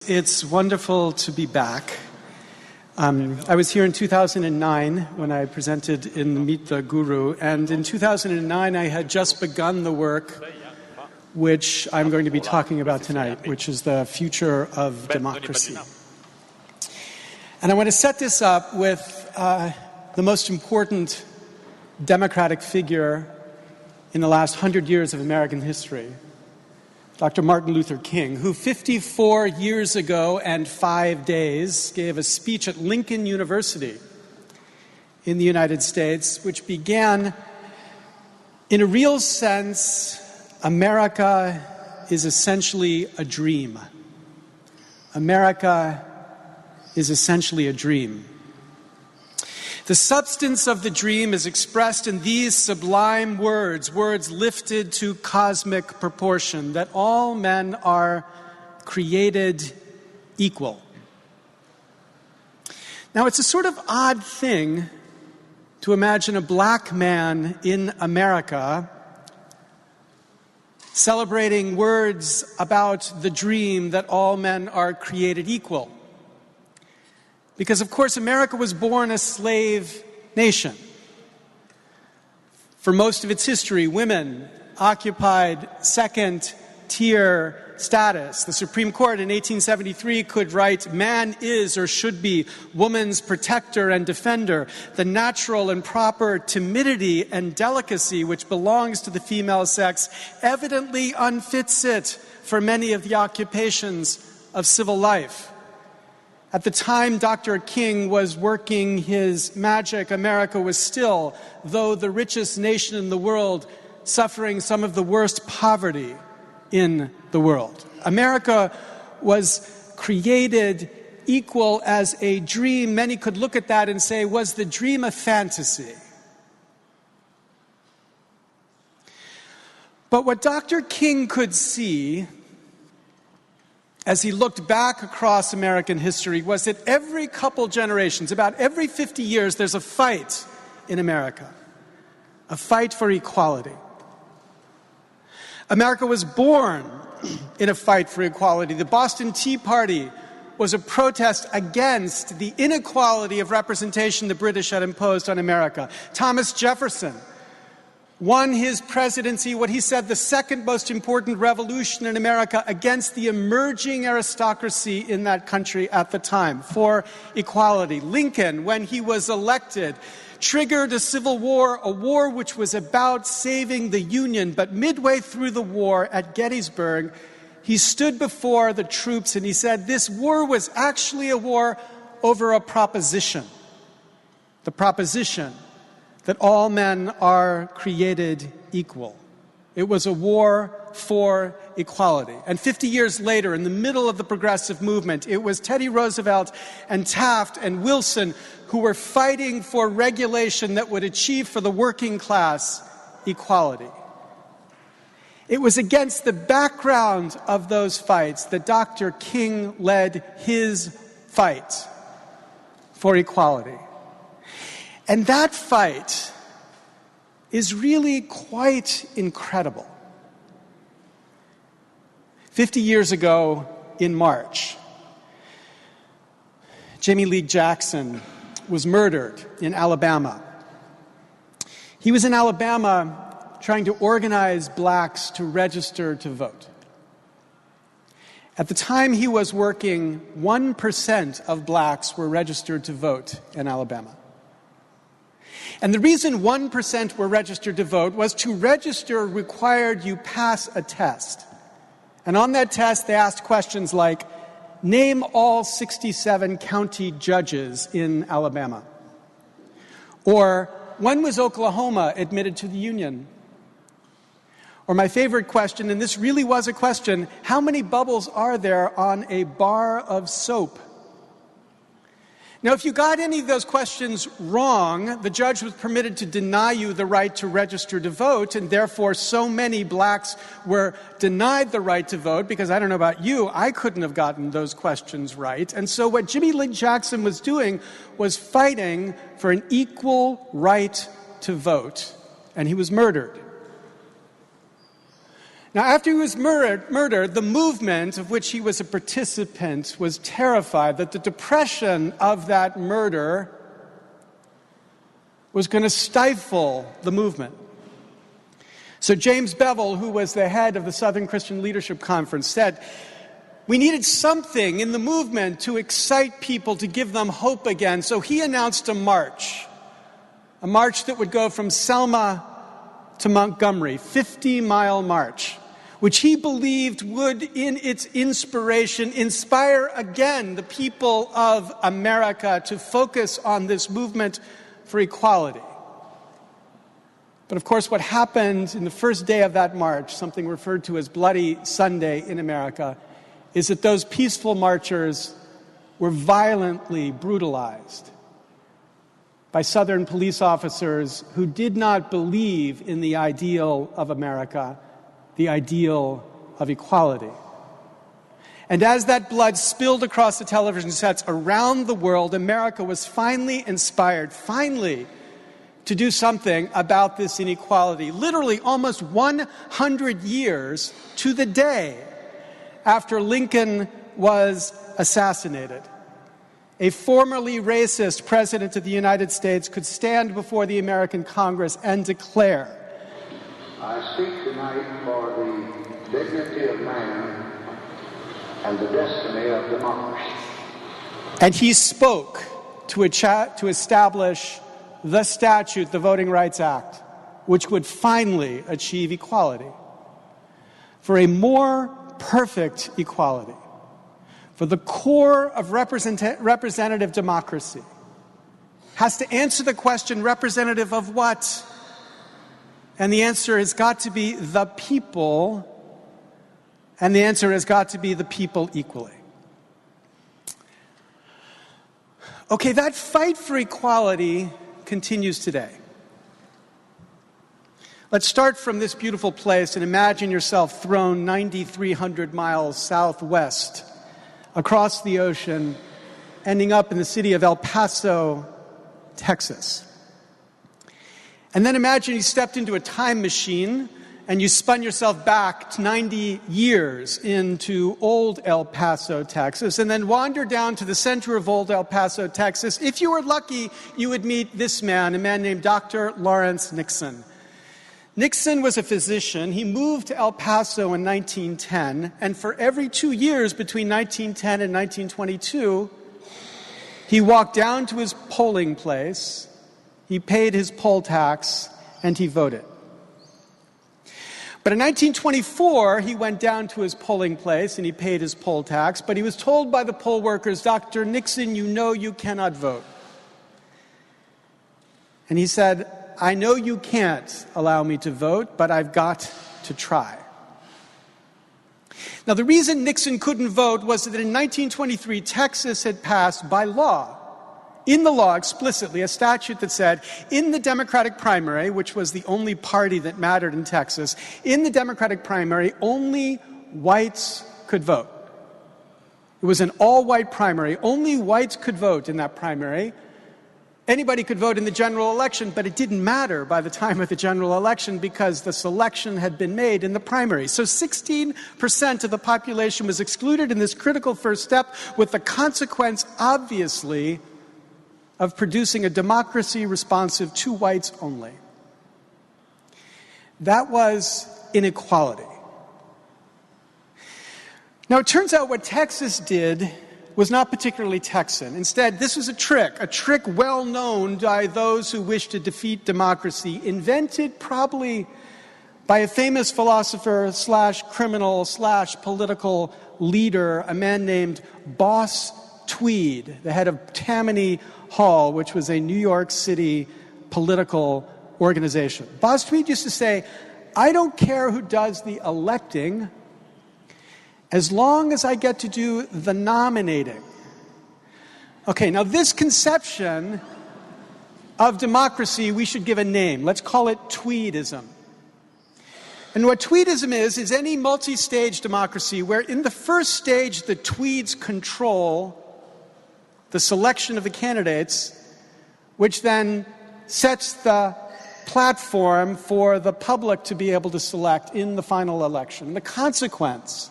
It's wonderful to be back. I was here in 2009 when I presented in Meet the Guru, and in 2009 I had just begun the work which I'm going to be talking about tonight, which is the future of democracy. And I want to set this up with the most important democratic figure in the last 100 years of American history, Dr. Martin Luther King, who 54 years ago and 5 days gave a speech at Lincoln University in the United States, which began, in a real sense, America is essentially a dream. America is essentially a dream. The substance of the dream is expressed in these sublime words, words lifted to cosmic proportion, that all men are created equal. Now, it's a sort of odd thing to imagine a black man in America celebrating words about the dream that all men are created equal. Because, of course, America was born a slave nation. For most of its history, women occupied second-tier status. The Supreme Court in 1873 could write, "Man is or should be woman's protector and defender. The natural and proper timidity and delicacy which belongs to the female sex evidently unfits it for many of the occupations of civil life." At the time Dr. King was working his magic, America was still, though the richest nation in the world, suffering some of the worst poverty in the world. America was created equal as a dream. Many could look at that and say, was the dream a fantasy? But what Dr. King could see as he looked back across American history was that every couple generations, about every 50 years, there's a fight in America, a fight for equality. America was born in a fight for equality. The Boston Tea Party was a protest against the inequality of representation the British had imposed on America. Thomas Jefferson won his presidency, what he said, the second most important revolution in America, against the emerging aristocracy in that country at the time, for equality. Lincoln, when he was elected, triggered a civil war, a war which was about saving the Union. But midway through the war at Gettysburg, he stood before the troops and he said, this war was actually a war over a proposition. The proposition that all men are created equal. It was a war for equality. And 50 years later, in the middle of the progressive movement, it was Teddy Roosevelt and Taft and Wilson who were fighting for regulation that would achieve for the working class equality. It was against the background of those fights that Dr. King led his fight for equality. And that fight is really quite incredible. 50 years ago in March, Jimmie Lee Jackson was murdered in Alabama. He was in Alabama trying to organize blacks to register to vote. At the time he was working, 1% of blacks were registered to vote in Alabama. And the reason 1% were registered to vote was to register required you pass a test. And on that test, they asked questions like, name all 67 county judges in Alabama. Or, when was Oklahoma admitted to the Union? Or my favorite question, and this really was a question, how many bubbles are there on a bar of soap? Now, if you got any of those questions wrong, the judge was permitted to deny you the right to register to vote, and therefore so many blacks were denied the right to vote, because I don't know about you, I couldn't have gotten those questions right. And so what Jimmie Lee Jackson was doing was fighting for an equal right to vote, and he was murdered. Now, after he was murdered, the movement of which he was a participant was terrified that the depression of that murder was going to stifle the movement. So James Bevel, who was the head of the Southern Christian Leadership Conference, said, we needed something in the movement to excite people, to give them hope again. So he announced a march that would go from Selma to Montgomery, 50-mile march, which he believed would, in its inspiration, inspire again the people of America to focus on this movement for equality. But of course, what happened in the first day of that march, something referred to as Bloody Sunday in America, is that those peaceful marchers were violently brutalized by Southern police officers who did not believe in the ideal of America, the ideal of equality. And as that blood spilled across the television sets around the world, America was finally inspired, to do something about this inequality. Literally almost 100 years to the day after Lincoln was assassinated, a formerly racist president of the United States could stand before the American Congress and declare, I speak tonight for the dignity of man and the destiny of democracy. And he spoke to establish the statute, the Voting Rights Act, which would finally achieve equality. For a more perfect equality, for the core of representative democracy has to answer the question, representative of what? And the answer has got to be the people, and the answer has got to be the people equally. Okay, that fight for equality continues today. Let's start from this beautiful place and imagine yourself thrown 9,300 miles southwest across the ocean, ending up in the city of El Paso, Texas. And then imagine you stepped into a time machine and you spun yourself back 90 years into old El Paso, Texas, and then wander down to the center of old El Paso, Texas. If you were lucky, you would meet this man, a man named Dr. Lawrence Nixon. Nixon was a physician. He moved to El Paso in 1910, and for every 2 years between 1910 and 1922, he walked down to his polling place, he paid his poll tax, and he voted. But in 1924, he went down to his polling place and he paid his poll tax, but he was told by the poll workers, Dr. Nixon, you know you cannot vote. And he said, I know you can't allow me to vote, but I've got to try. Now, the reason Nixon couldn't vote was that in 1923, Texas had passed by law, in the law explicitly, a statute that said in the Democratic primary, which was the only party that mattered in Texas, in the Democratic primary, only whites could vote. It was an all-white primary. Only whites could vote in that primary. Anybody could vote in the general election, but it didn't matter by the time of the general election because the selection had been made in the primary. So 16% of the population was excluded in this critical first step, with the consequence, obviously, of producing a democracy responsive to whites only. That was inequality. Now, it turns out what Texas did was not particularly Texan. Instead, this was a trick well known by those who wished to defeat democracy, invented probably by a famous philosopher / criminal / political leader, a man named Boss Tweed, the head of Tammany Hall, which was a New York City political organization. Boss Tweed used to say, I don't care who does the electing, as long as I get to do the nominating. Okay, now this conception of democracy, we should give a name. Let's call it tweedism. And what tweedism is any multi-stage democracy where in the first stage the tweeds control the selection of the candidates, which then sets the platform for the public to be able to select in the final election. And the consequence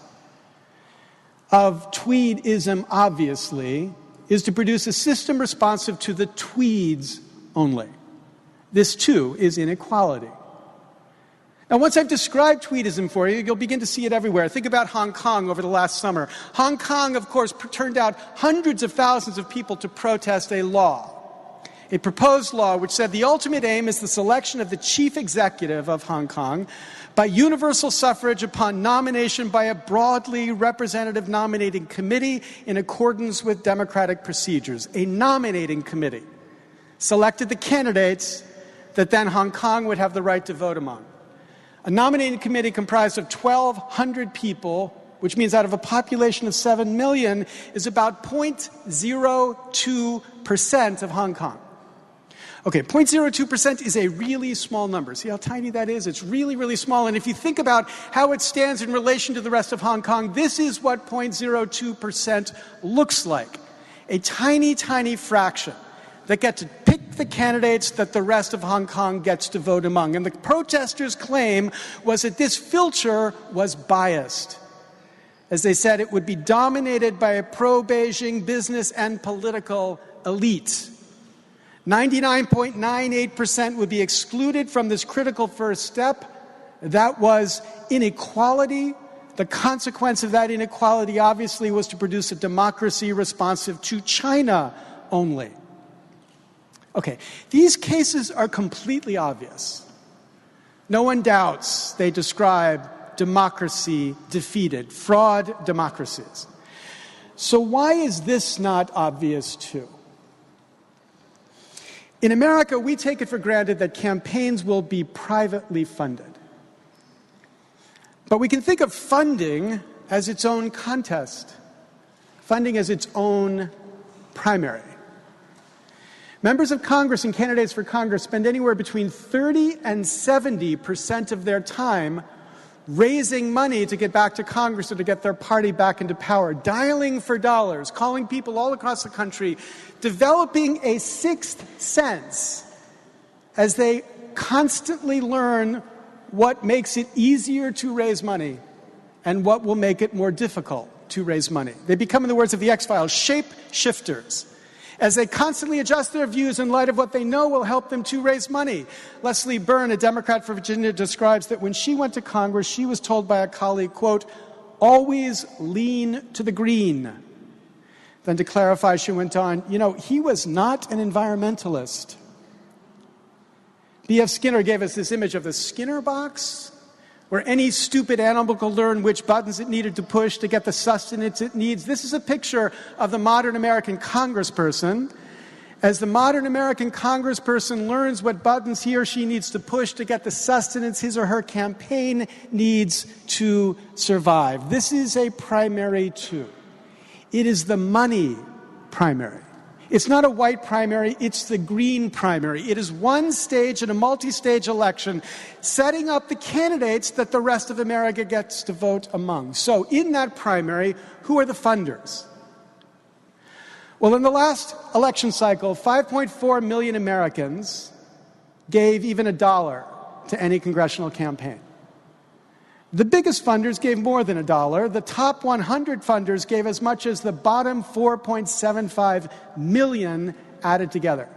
of tweedism, obviously, is to produce a system responsive to the tweeds only. This, too, is inequality. Now, once I've described tweedism for you, you'll begin to see it everywhere. Think about Hong Kong over the last summer. Hong Kong, of course, turned out hundreds of thousands of people to protest a law, a proposed law which said the ultimate aim is the selection of the chief executive of Hong Kong by universal suffrage upon nomination by a broadly representative nominating committee in accordance with democratic procedures. A nominating committee selected the candidates that then Hong Kong would have the right to vote among. A nominating committee comprised of 1,200 people, which means out of a population of 7 million, is about 0.02% of Hong Kong. Okay, 0.02% is a really small number. See how tiny that is? It's really, really small. And if you think about how it stands in relation to the rest of Hong Kong, this is what 0.02% looks like. A tiny, tiny fraction that get to pick the candidates that the rest of Hong Kong gets to vote among. And the protesters' claim was that this filter was biased. As they said, it would be dominated by a pro-Beijing business and political elite. 99.98% would be excluded from this critical first step. That was inequality. The consequence of that inequality, obviously, was to produce a democracy responsive to China only. Okay, these cases are completely obvious. No one doubts they describe democracy defeated, fraud democracies. So why is this not obvious too? In America, we take it for granted that campaigns will be privately funded. But we can think of funding as its own contest, funding as its own primary. Members of Congress and candidates for Congress spend anywhere between 30 and 70% of their time raising money to get back to Congress or to get their party back into power, dialing for dollars, calling people all across the country, developing a sixth sense as they constantly learn what makes it easier to raise money and what will make it more difficult to raise money. They become, in the words of the X-Files, shape-shifters, as they constantly adjust their views in light of what they know will help them to raise money. Leslie Byrne, a Democrat for Virginia, describes that when she went to Congress, she was told by a colleague, quote, always lean to the green. Then to clarify, she went on, he was not an environmentalist. B.F. Skinner gave us this image of the Skinner box, where any stupid animal could learn which buttons it needed to push to get the sustenance it needs. This is a picture of the modern American congressperson. As the modern American congressperson learns what buttons he or she needs to push to get the sustenance his or her campaign needs to survive. This is a primary too. It is the money primary. It's not a white primary, it's the green primary. It is one stage in a multi-stage election, setting up the candidates that the rest of America gets to vote among. So in that primary, who are the funders? Well, in the last election cycle, 5.4 million Americans gave even $1 to any congressional campaign. The biggest funders gave more than $1. The top 100 funders gave as much as the bottom 4.75 million added together.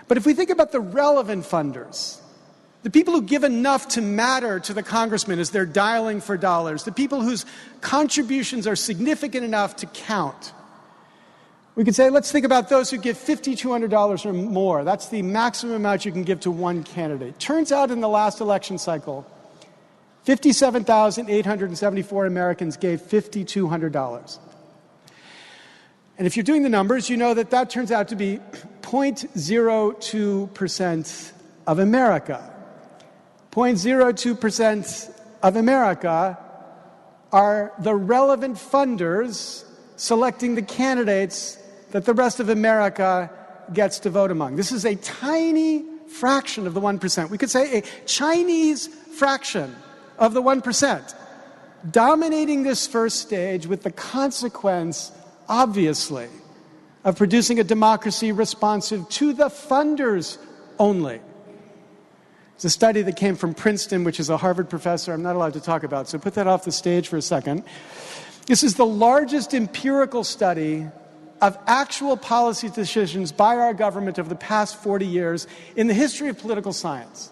But if we think about the relevant funders, the people who give enough to matter to the congressman as they're dialing for dollars, the people whose contributions are significant enough to count, we could say, let's think about those who give $5,200 or more. That's the maximum amount you can give to one candidate. Turns out in the last election cycle, 57,874 Americans gave $5,200. And if you're doing the numbers, you know that that turns out to be 0.02% of America. 0.02% of America are the relevant funders selecting the candidates that the rest of America gets to vote among. This is a tiny fraction of the 1%. We could say a Chinese fraction of the 1%, dominating this first stage with the consequence, obviously, of producing a democracy responsive to the funders only. It's a study that came from Princeton, which is a Harvard professor I'm not allowed to talk about, so put that off the stage for a second. This is the largest empirical study of actual policy decisions by our government over the past 40 years in the history of political science,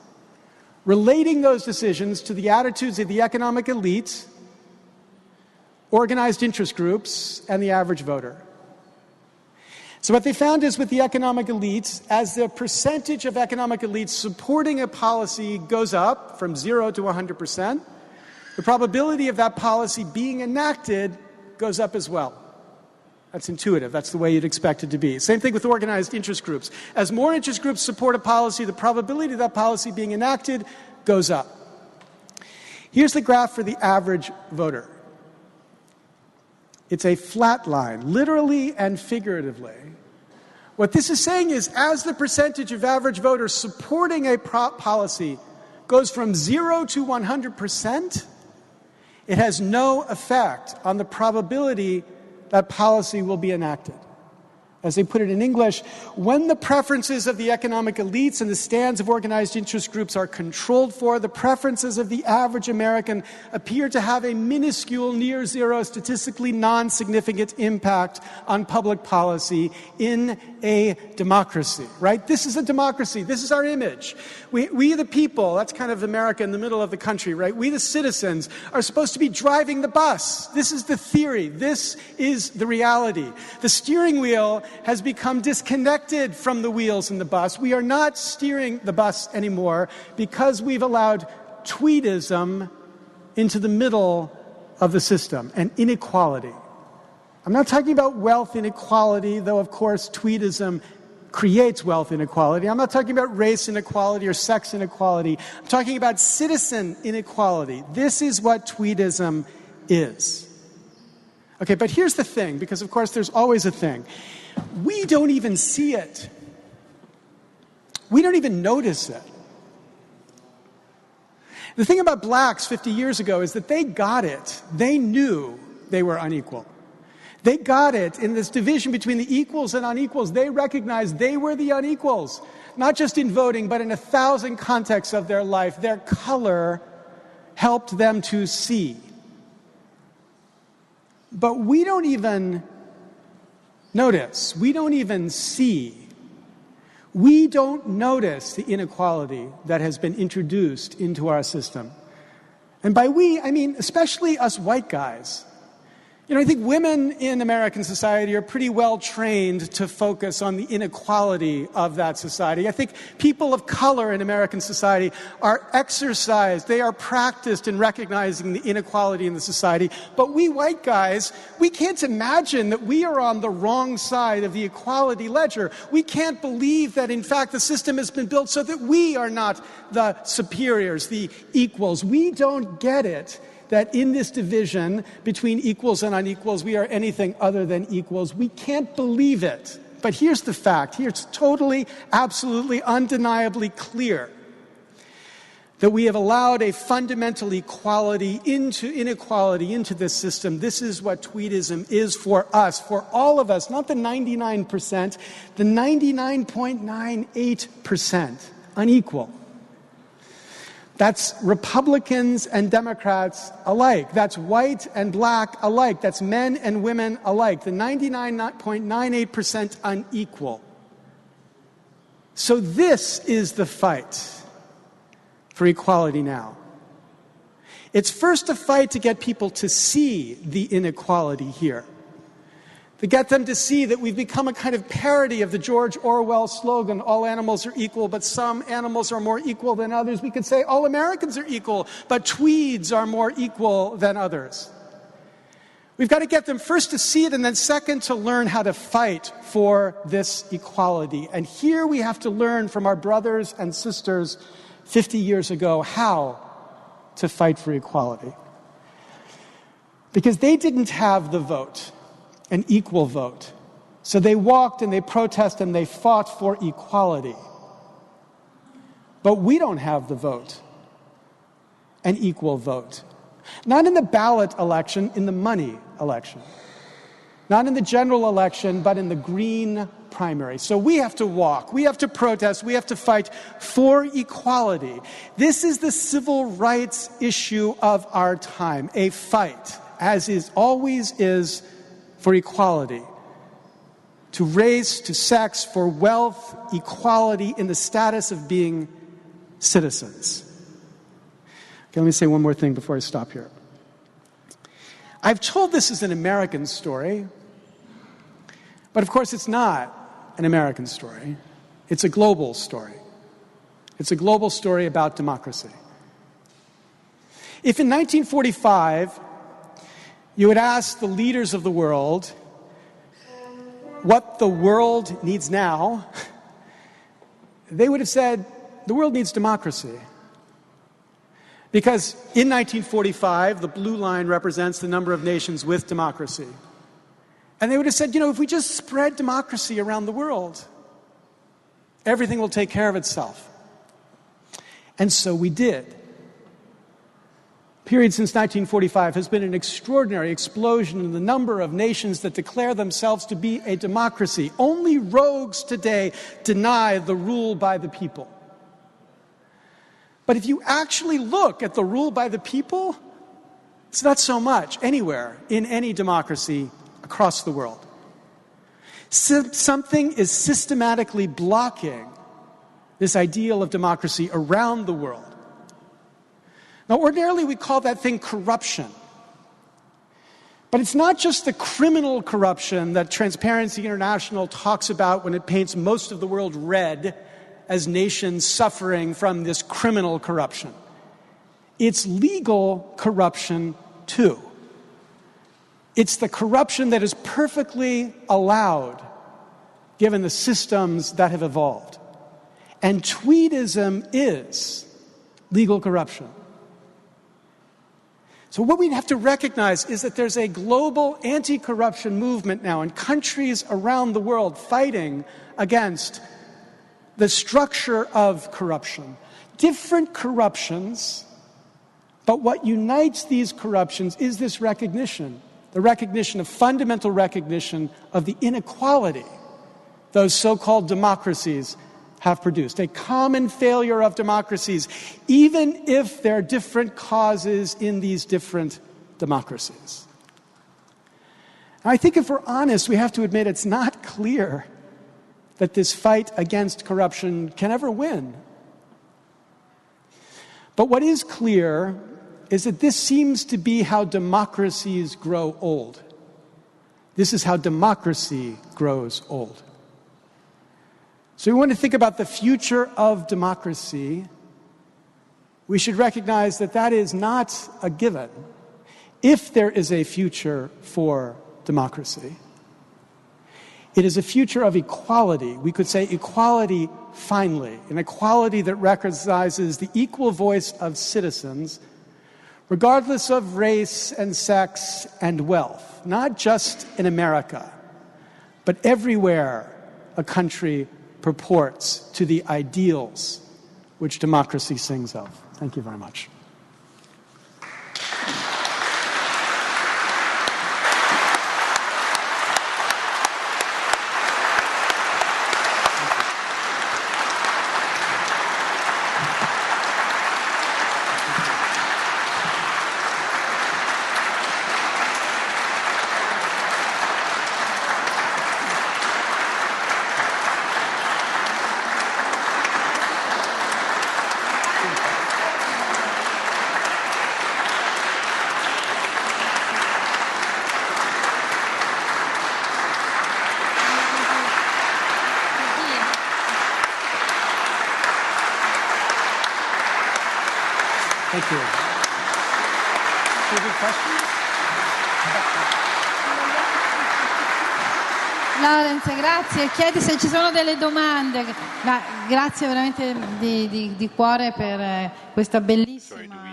relating those decisions to the attitudes of the economic elite, organized interest groups, and the average voter. So what they found is with the economic elites, as the percentage of economic elites supporting a policy goes up from 0 to 100%, the probability of that policy being enacted goes up as well. That's intuitive. That's the way you'd expect it to be. Same thing with organized interest groups. As more interest groups support a policy, the probability of that policy being enacted goes up. Here's the graph for the average voter. It's a flat line, literally and figuratively. What this is saying is, as the percentage of average voters supporting a policy goes from 0 to 100%, it has no effect on the probability that policy will be enacted. As they put it in English, when the preferences of the economic elites and the stands of organized interest groups are controlled for, the preferences of the average American appear to have a minuscule, near zero, statistically non-significant impact on public policy in a democracy, right? This is a democracy. This is our image. We the people, that's kind of America in the middle of the country, right? We the citizens are supposed to be driving the bus. This is the theory. This is the reality. The steering wheel has become disconnected from the wheels in the bus. We are not steering the bus anymore because we've allowed tweedism into the middle of the system and inequality. I'm not talking about wealth inequality, though of course tweedism creates wealth inequality. I'm not talking about race inequality or sex inequality. I'm talking about citizen inequality. This is what tweedism is. Okay, but here's the thing, because of course there's always a thing. We don't even see it. We don't even notice it. The thing about blacks 50 years ago is that they got it. They knew they were unequal. They got it in this division between the equals and unequals. They recognized they were the unequals, not just in voting, but in 1,000 contexts of their life. Their color helped them to see. But we don't even notice. We don't even see. We don't notice the inequality that has been introduced into our system. And by we, I mean especially us white guys. You know, I think women in American society are pretty well trained to focus on the inequality of that society. I think people of color in American society are exercised, they are practiced in recognizing the inequality in the society. But we white guys, we can't imagine that we are on the wrong side of the equality ledger. We can't believe that, in fact, the system has been built so that we are not the superiors, the equals. We don't get it that in this division between equals and unequals, we are anything other than equals. We can't believe it. But here's the fact. Here it's totally, absolutely, undeniably clear that we have allowed a fundamental inequality into this system. This is what tweedism is for us, for all of us, not the 99%, the 99.98% unequal. That's Republicans and Democrats alike. That's white and black alike. That's men and women alike. The 99.98% unequal. So this is the fight for equality now. It's first a fight to get people to see the inequality here. To get them to see that we've become a kind of parody of the George Orwell slogan, all animals are equal, but some animals are more equal than others. We could say all Americans are equal, but tweeds are more equal than others. We've got to get them first to see it, and then second to learn how to fight for this equality. And here we have to learn from our brothers and sisters 50 years ago how to fight for equality. Because they didn't have the vote. An equal vote. So they walked and they protested and they fought for equality. But we don't have the vote. An equal vote. Not in the ballot election, in the money election. Not in the general election, but in the green primary. So we have to walk, we have to protest, we have to fight for equality. This is the civil rights issue of our time, a fight, as is always is, for equality. To race, to sex, for wealth, equality in the status of being citizens. Okay, let me say one more thing before I stop here. I've told this as an American story, but of course it's not an American story. It's a global story. It's a global story about democracy. If in 1945 you had asked the leaders of the world what the world needs now, they would have said, the world needs democracy. Because in 1945, the blue line represents the number of nations with democracy. And they would have said, if we just spread democracy around the world, everything will take care of itself. And so we did. The period since 1945 has been an extraordinary explosion in the number of nations that declare themselves to be a democracy. Only rogues today deny the rule by the people. But if you actually look at the rule by the people, it's not so much anywhere in any democracy across the world. Something is systematically blocking this ideal of democracy around the world. Now, ordinarily we call that thing corruption. But it's not just the criminal corruption that Transparency International talks about when it paints most of the world red as nations suffering from this criminal corruption. It's legal corruption too. It's the corruption that is perfectly allowed given the systems that have evolved. And tweedism is legal corruption. So what we have to recognize is that there's a global anti-corruption movement now in countries around the world fighting against the structure of corruption. Different corruptions, but what unites these corruptions is this recognition, the recognition of fundamental recognition of the inequality those so-called democracies have produced. A common failure of democracies, even if there are different causes in these different democracies. And I think if we're honest, we have to admit it's not clear that this fight against corruption can ever win. But what is clear is that this seems to be how democracies grow old. This is how democracy grows old. So we want to think about the future of democracy. We should recognize that that is not a given. If there is a future for democracy, it is a future of equality. We could say equality finally, an equality that recognizes the equal voice of citizens, regardless of race and sex and wealth, not just in America, but everywhere a country purports to the ideals which democracy sings of. Thank you very much. Thank you. Any questions? Lawrence, grazie. Chiedi se ci sono delle domande. Grazie veramente di cuore per questa bellissima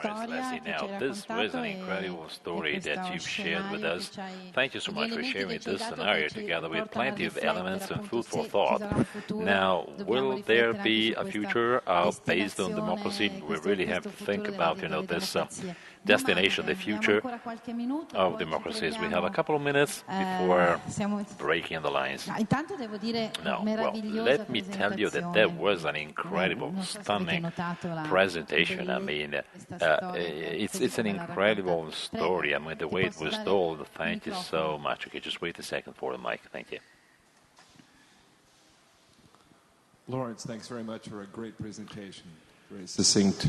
Lawrence Lessig. Now, this was an incredible story that you've shared with us. Thank you so much for sharing this scenario together with plenty of elements and food for thought. Now, will there be a future based on democracy? We really have to think about, destination, the future of democracies. We have a couple of minutes before breaking the lines. Now, well, let me tell you that was an incredible, stunning presentation. I mean, it's an incredible story. I mean, the way it was told. Thank you so much. Okay, just wait a second for the mic. Thank you. Lawrence, thanks very much for a great presentation. Very succinct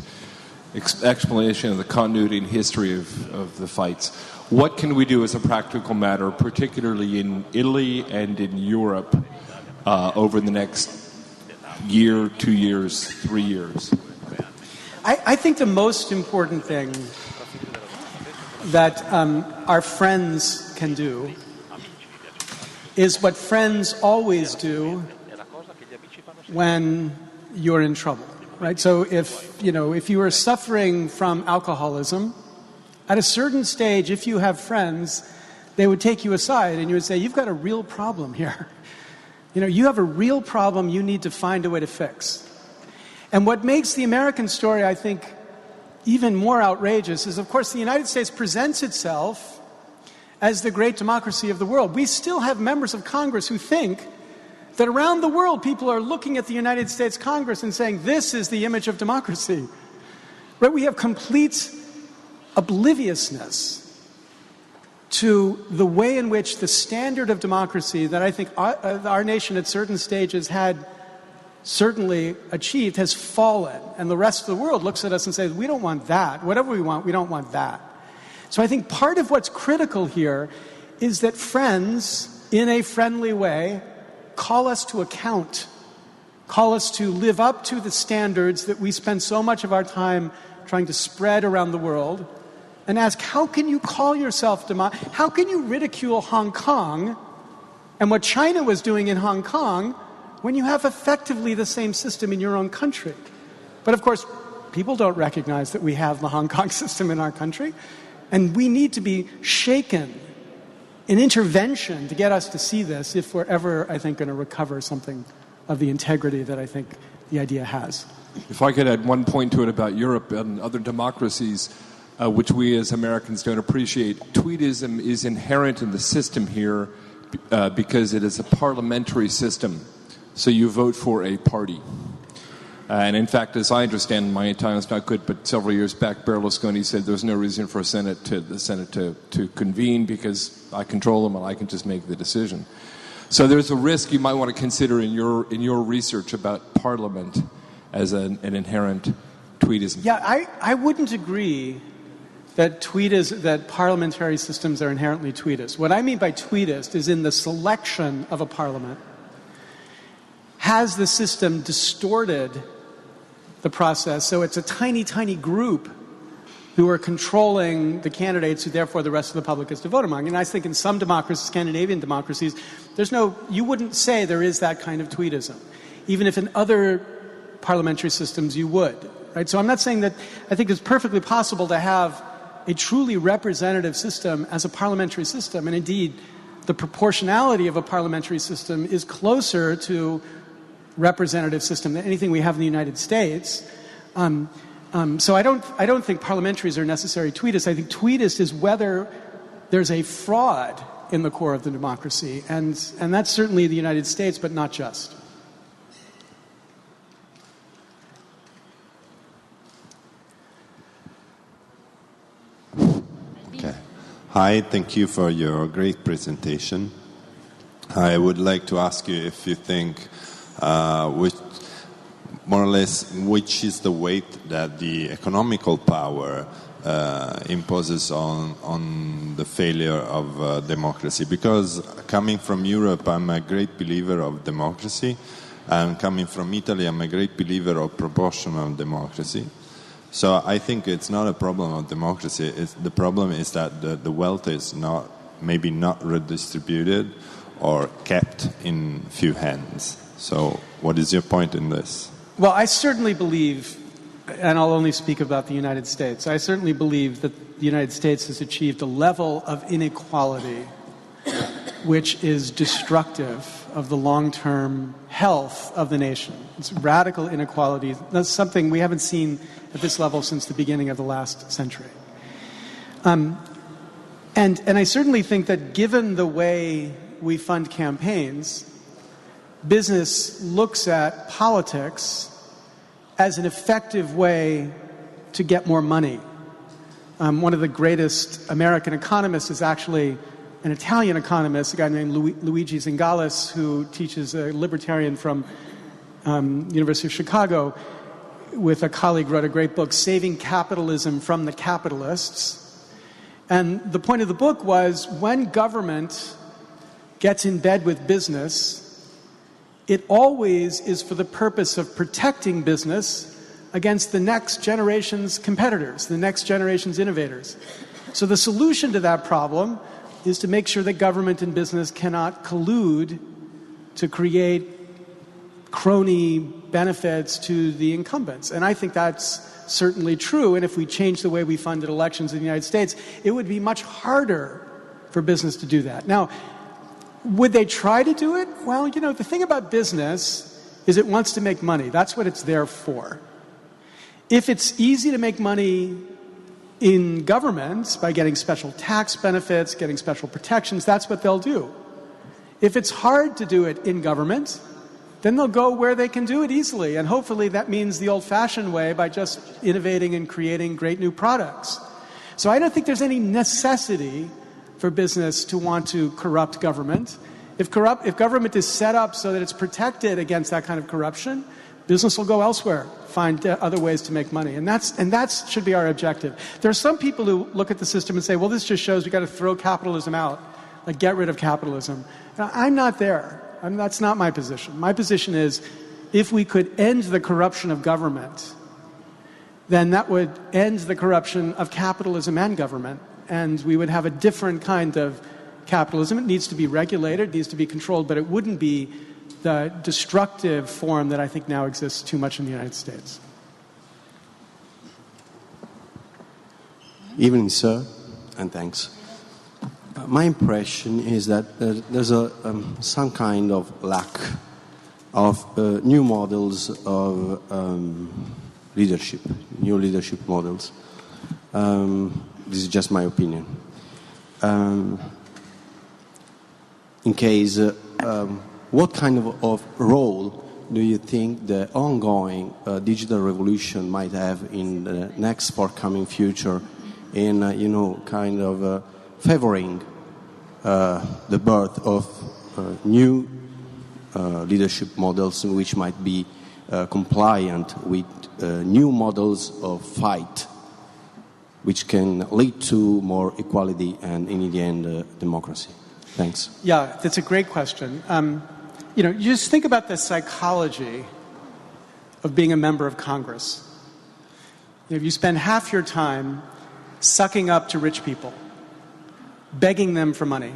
explanation of the continuity and history of the fights. What can we do as a practical matter, particularly in Italy and in Europe, over the next year, 2 years, 3 years? I think the most important thing that our friends can do is what friends always do when you're in trouble. Right, so if you are suffering from alcoholism, at a certain stage, if you have friends, they would take you aside and you would say, "You've got a real problem here. You have a real problem you need to find a way to fix." And what makes the American story, I think, even more outrageous is, of course, the United States presents itself as the great democracy of the world. We still have members of Congress who think that around the world people are looking at the United States Congress and saying, this is the image of democracy. Right? We have complete obliviousness to the way in which the standard of democracy that I think our nation at certain stages had certainly achieved has fallen. And the rest of the world looks at us and says, we don't want that. Whatever we want, we don't want that. So I think part of what's critical here is that friends, in a friendly way, call us to account, call us to live up to the standards that we spend so much of our time trying to spread around the world, and ask, how can you call yourself how can you ridicule Hong Kong and what China was doing in Hong Kong when you have effectively the same system in your own country? But of course, people don't recognize that we have the Hong Kong system in our country, and we need to be shaken, an intervention to get us to see this if we're ever, I think, going to recover something of the integrity that I think the idea has. If I could add one point to it about Europe and other democracies, which we as Americans don't appreciate, tweedism is inherent in the system here because it is a parliamentary system. So you vote for a party. And in fact, as I understand, my Italian's not good, but several years back, Berlusconi said there's no reason for the Senate to convene because I control them and I can just make the decision. So there's a risk you might want to consider in your research about Parliament as an inherent tweedism. Yeah, I wouldn't agree that that parliamentary systems are inherently tweedist. What I mean by tweedist is in the selection of a parliament, has the system distorted the process, so it's a tiny, tiny group who are controlling the candidates who therefore the rest of the public is to vote among. And I think in some democracies, Scandinavian democracies, you wouldn't say there is that kind of tweedism. Even if in other parliamentary systems you would. Right? So I'm not saying that, I think it's perfectly possible to have a truly representative system as a parliamentary system. And indeed, the proportionality of a parliamentary system is closer to representative system than anything we have in the United States. So I don't think parliamentaries are necessarily tweedist. I think tweedist is whether there's a fraud in the core of the democracy, and that's certainly the United States, but not just. Okay. Hi, thank you for your great presentation. I would like to ask you if you think more or less which is the weight that the economical power imposes on the failure of democracy. Because coming from Europe, I'm a great believer of democracy, and coming from Italy, I'm a great believer of proportional democracy. So I think it's not a problem of democracy. The problem is that the wealth is maybe not redistributed or kept in few hands. So what is your point in this? Well, I certainly believe, and I'll only speak about the United States, I certainly believe that the United States has achieved a level of inequality which is destructive of the long-term health of the nation. It's radical inequality. That's something we haven't seen at this level since the beginning of the last century. And I certainly think that given the way we fund campaigns, business looks at politics as an effective way to get more money. One of the greatest American economists is actually an Italian economist, a guy named Luigi Zingales, who teaches a libertarian from University of Chicago, with a colleague wrote a great book, Saving Capitalism from the Capitalists. And the point of the book was when government gets in bed with business, it always is for the purpose of protecting business against the next generation's competitors, the next generation's innovators. So the solution to that problem is to make sure that government and business cannot collude to create crony benefits to the incumbents. And I think that's certainly true. And if we change the way we funded elections in the United States, it would be much harder for business to do that. Now, would they try to do it? Well, you know, the thing about business is it wants to make money. That's what it's there for. If it's easy to make money in government by getting special tax benefits, getting special protections, that's what they'll do. If it's hard to do it in government, then they'll go where they can do it easily. And hopefully that means the old-fashioned way by just innovating and creating great new products. So I don't think there's any necessity for business to want to corrupt government. If government is set up so that it's protected against that kind of corruption, business will go elsewhere, find other ways to make money. And that should be our objective. There are some people who look at the system and say, well, this just shows we've got to throw capitalism out, like get rid of capitalism. Now, I'm not there. That's not my position. My position is if we could end the corruption of government, then that would end the corruption of capitalism and government, and we would have a different kind of capitalism. It needs to be regulated, it needs to be controlled, but it wouldn't be the destructive form that I think now exists too much in the United States. Evening, sir, and thanks. My impression is that there's some kind of lack of new models of leadership, new leadership models. This is just my opinion. In case, what kind of role do you think the ongoing digital revolution might have in the next forthcoming future in, kind of favoring the birth of new leadership models which might be compliant with new models of fight which can lead to more equality and, in the end, democracy? Thanks. Yeah, that's a great question. You just think about the psychology of being a member of Congress. If you spend half your time sucking up to rich people, begging them for money,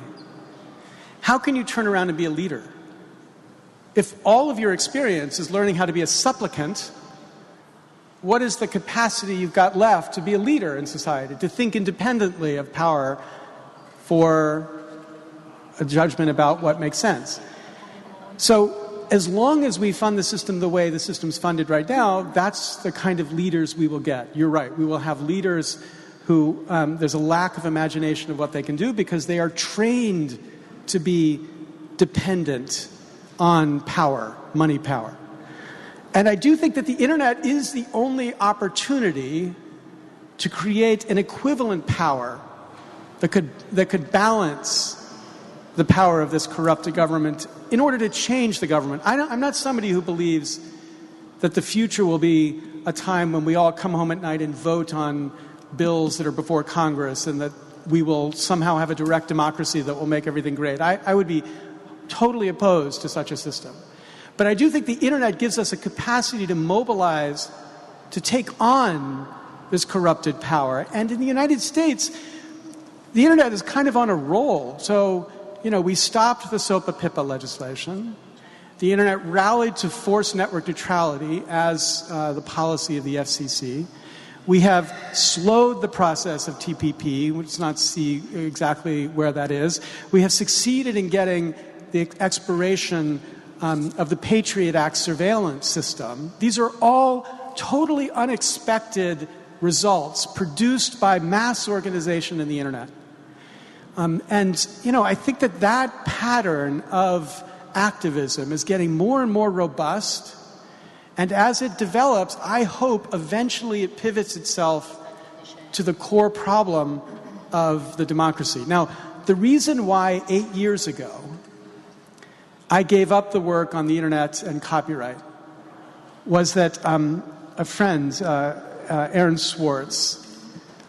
how can you turn around and be a leader? If all of your experience is learning how to be a supplicant, what is the capacity you've got left to be a leader in society, to think independently of power for a judgment about what makes sense? So as long as we fund the system the way the system's funded right now, that's the kind of leaders we will get. You're right. We will have leaders who there's a lack of imagination of what they can do because they are trained to be dependent on power, money power. And I do think that the internet is the only opportunity to create an equivalent power that could balance the power of this corrupted government in order to change the government. I'm not somebody who believes that the future will be a time when we all come home at night and vote on bills that are before Congress and that we will somehow have a direct democracy that will make everything great. I would be totally opposed to such a system. But I do think the internet gives us a capacity to mobilize, to take on this corrupted power. And in the United States, the internet is kind of on a roll. So, we stopped the SOPA-PIPA legislation. The internet rallied to force network neutrality as the policy of the FCC. We have slowed the process of TPP. Let's not see exactly where that is. We have succeeded in getting the expiration of the Patriot Act surveillance system. These are all totally unexpected results produced by mass organization in the internet. And, you know, I think that that pattern of activism is getting more and more robust. And as it develops, I hope eventually it pivots itself to the core problem of the democracy. Now, the reason why 8 years ago I gave up the work on the internet and copyright was that a friend, Aaron Swartz,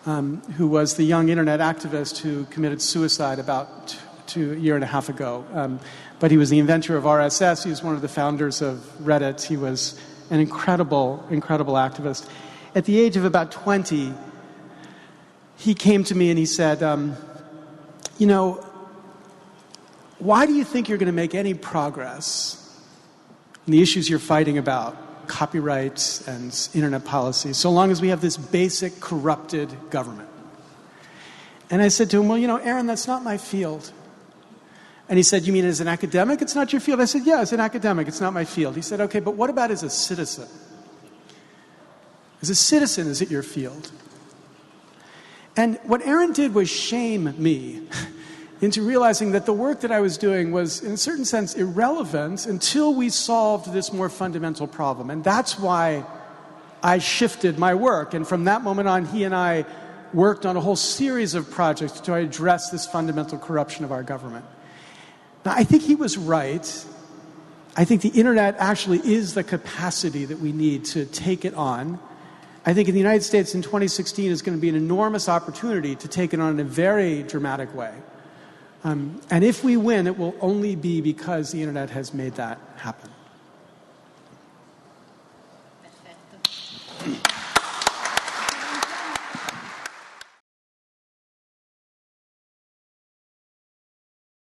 who was the young internet activist who committed suicide about a year and a half ago. But he was the inventor of RSS. He was one of the founders of Reddit. He was an incredible, incredible activist. At the age of about 20, he came to me and he said, you know, why do you think you're going to make any progress in the issues you're fighting about? Copyright and internet policy, so long as we have this basic corrupted government. And I said to him, well, you know, Aaron, that's not my field. And he said, you mean as an academic, it's not your field? I said, yeah, as an academic, it's not my field. He said, okay, but what about as a citizen? As a citizen, is it your field? And what Aaron did was shame me into realizing that the work that I was doing was, in a certain sense, irrelevant until we solved this more fundamental problem. And that's why I shifted my work. And from that moment on, he and I worked on a whole series of projects to address this fundamental corruption of our government. Now, I think he was right. I think the internet actually is the capacity that we need to take it on. I think in the United States in 2016 is going to be an enormous opportunity to take it on in a very dramatic way. And if we win, it will only be because the internet has made that happen. Perfetto.